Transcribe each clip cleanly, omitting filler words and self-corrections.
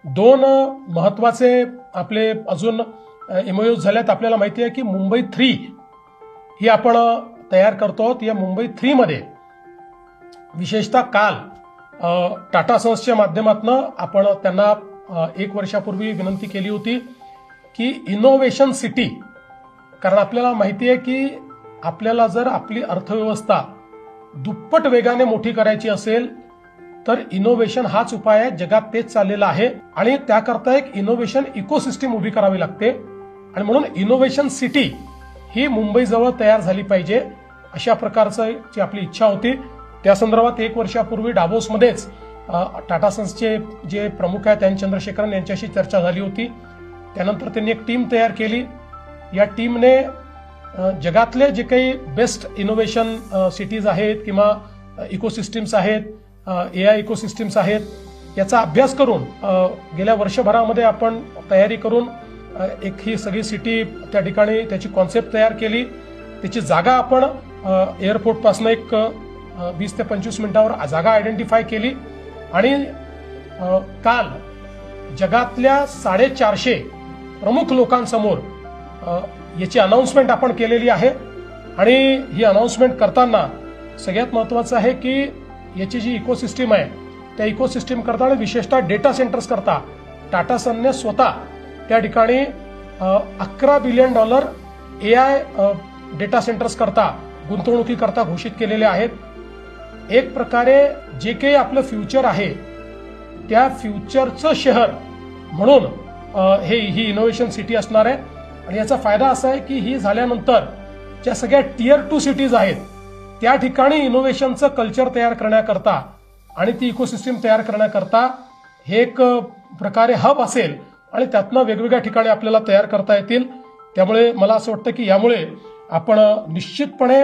दोन महत्त्वाचे आपले अजून एमओयूज झालेत. आपल्याला माहिती आहे की मुंबई 3 ही आपण तयार करतो आहोत. या मुंबई 3 मध्ये विशेषतः काल टाटा सन्सच्या माध्यमातून आपण त्यांना 1 वर्षापूर्वी विनंती केली होती की इनोव्हेशन सिटी, कारण आपल्याला माहिती आहे की आपल्याला जर आपली अर्थव्यवस्था दुप्पट वेगाने मोठी करायची असेल तर इनोव्हेशन हाच उपाय आहे. जगात तेच चाललेलं आहे आणि त्याकरता एक इनोव्हेशन इकोसिस्टीम उभी करावी लागते आणि म्हणून इनोव्हेशन सिटी ही मुंबईजवळ तयार झाली पाहिजे अशा प्रकारची आपली इच्छा होती. त्या संदर्भात 1 वर्षापूर्वी डावोसमध्येच टाटा सन्सचे जे प्रमुख आहेत एन चंद्रशेखरन यांच्याशी चर्चा झाली होती. त्यानंतर त्यांनी एक टीम तयार केली. या टीमने जगातले जे काही बेस्ट इनोव्हेशन सिटीज आहेत किंवा इकोसिस्टीम्स आहेत, AI इकोसिस्टीम्स आहेत, याचा अभ्यास करून गेल्या वर्षभरामध्ये आपण तयारी करून एक ही सगळी सिटी त्या ठिकाणी त्याची कॉन्सेप्ट तयार केली. त्याची जागा आपण एअरपोर्टपासून एक 20 ते 25 मिनिटावर जागा आयडेंटिफाय केली आणि काल जगातल्या 450 प्रमुख लोकांसमोर याची अनाउन्समेंट आपण केलेली आहे. आणि ही अनाउन्समेंट करताना सगळ्यात महत्वाचं आहे की याची जी इकोसिस्टीम आहे त्या इकोसिस्टीम करता आणि विशेषतः डेटा सेंटर्स करता टाटा सनने स्वतः त्या ठिकाणी $11 बिलियन AI डेटा सेंटर्स करता गुंतवणुकी करता घोषित केलेले आहेत. एक प्रकारे जे काही आपलं फ्युचर आहे त्या फ्युचरचं शहर म्हणून ही इनोव्हेशन सिटी असणार आहे. आणि याचा फायदा असा आहे की ही झाल्यानंतर ज्या सगळ्या टियर 2 सिटीज आहेत त्या ठिकाणी इनोव्हेशनचं कल्चर तयार करण्याकरता आणि ती इकोसिस्टीम तयार करण्याकरता हे एक प्रकारे हब असेल आणि त्यातनं वेगवेगळ्या ठिकाणी आपल्याला तयार करता येतील. त्यामुळे मला असं वाटतं की यामुळे आपण निश्चितपणे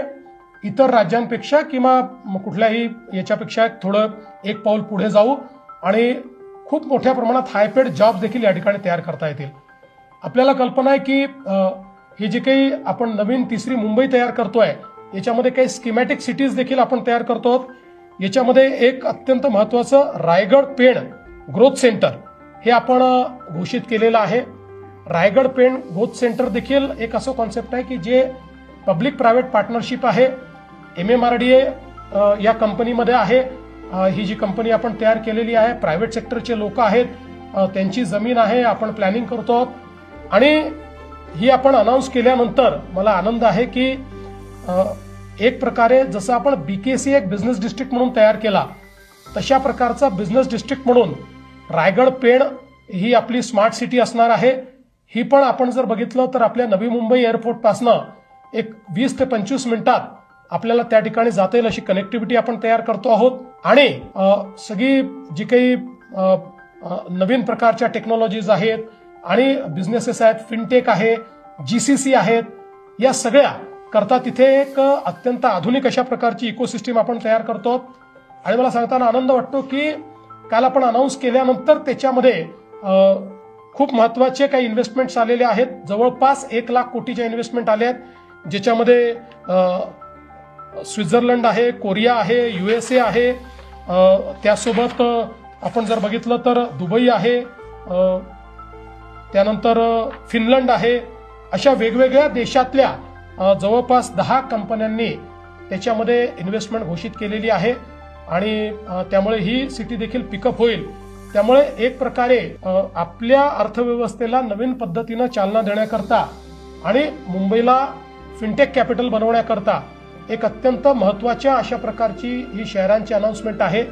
इतर राज्यांपेक्षा किंवा कुठल्याही याच्यापेक्षा थोडं एक पाऊल पुढे जाऊ आणि खूप मोठ्या प्रमाणात हायपेड जॉब देखील या ठिकाणी तयार करता येतील. आपल्याला कल्पना आहे की ही जी काही आपण नवीन 3री मुंबई तयार करतोय याच्यामध्ये काही स्कीमॅटिक सिटीज देखील आपण तयार करतो. याच्यामध्ये एक अत्यंत महत्वाचं रायगड पेण ग्रोथ सेंटर हे आपण घोषित केलेलं आहे. रायगड पेण ग्रोथ सेंटर देखील एक असं कॉन्सेप्ट आहे की जे पब्लिक प्रायव्हेट पार्टनरशिप आहे. MMRDA या कंपनीमध्ये आहे. ही जी कंपनी आपण तयार केलेली आहे प्रायव्हेट सेक्टरचे लोक आहेत, त्यांची जमीन आहे, आपण प्लॅनिंग करतो आहोत. आणि ही आपण अनाऊन्स केल्यानंतर मला आनंद आहे की एक प्रकारे जसं आपण BKC एक बिझनेस डिस्ट्रिक्ट म्हणून तयार केला तशा प्रकारचा बिझनेस डिस्ट्रिक्ट म्हणून रायगड पेण ही आपली स्मार्ट सिटी असणार आहे. ही पण आपण जर बघितलं तर आपल्या नवी मुंबई एअरपोर्टपासनं एक 20 ते 25 मिनिटात आपल्याला त्या ठिकाणी जाता येईल अशी कनेक्टिव्हिटी आपण तयार करतो आहोत. आणि सगळी जी काही नवीन प्रकारच्या टेक्नॉलॉजीज आहेत आणि बिझनेसेस आहेत, फिनटेक आहे, GCC आहेत, या सगळ्या करता तिथे एक अत्यंत आधुनिक अशा प्रकारची इकोसिस्टीम आपण तयार करतो. आणि मला सांगताना आनंद वाटतो की काल आपण अनाऊन्स केल्यानंतर त्याच्यामध्ये खूप महत्वाचे काही इन्व्हेस्टमेंट्स आलेले आहेत. जवळपास 1 लाख कोटीच्या इन्व्हेस्टमेंट आले आहेत, ज्याच्यामध्ये स्वित्झर्लंड आहे, कोरिया आहे, USA आहे, त्यासोबत आपण जर बघितलं तर दुबई आहे, त्यानंतर फिनलंड आहे. अशा वेगवेगळ्या देशातल्या जवळपास 10 कंपन्यांनी त्याच्यामध्ये इन्व्हेस्टमेंट घोषित केलेली आहे. आणि त्यामुळे ही सिटी देखील पिकअप होईल. त्यामुळे एक प्रकारे आपल्या अर्थव्यवस्थेला नवीन पद्धतीनं चालना देण्याकरता आणि मुंबईला फिनटेक कॅपिटल बनवण्याकरता एक अत्यंत महत्वाच्या अशा प्रकारची ही शहरांची अनाउन्समेंट आहे.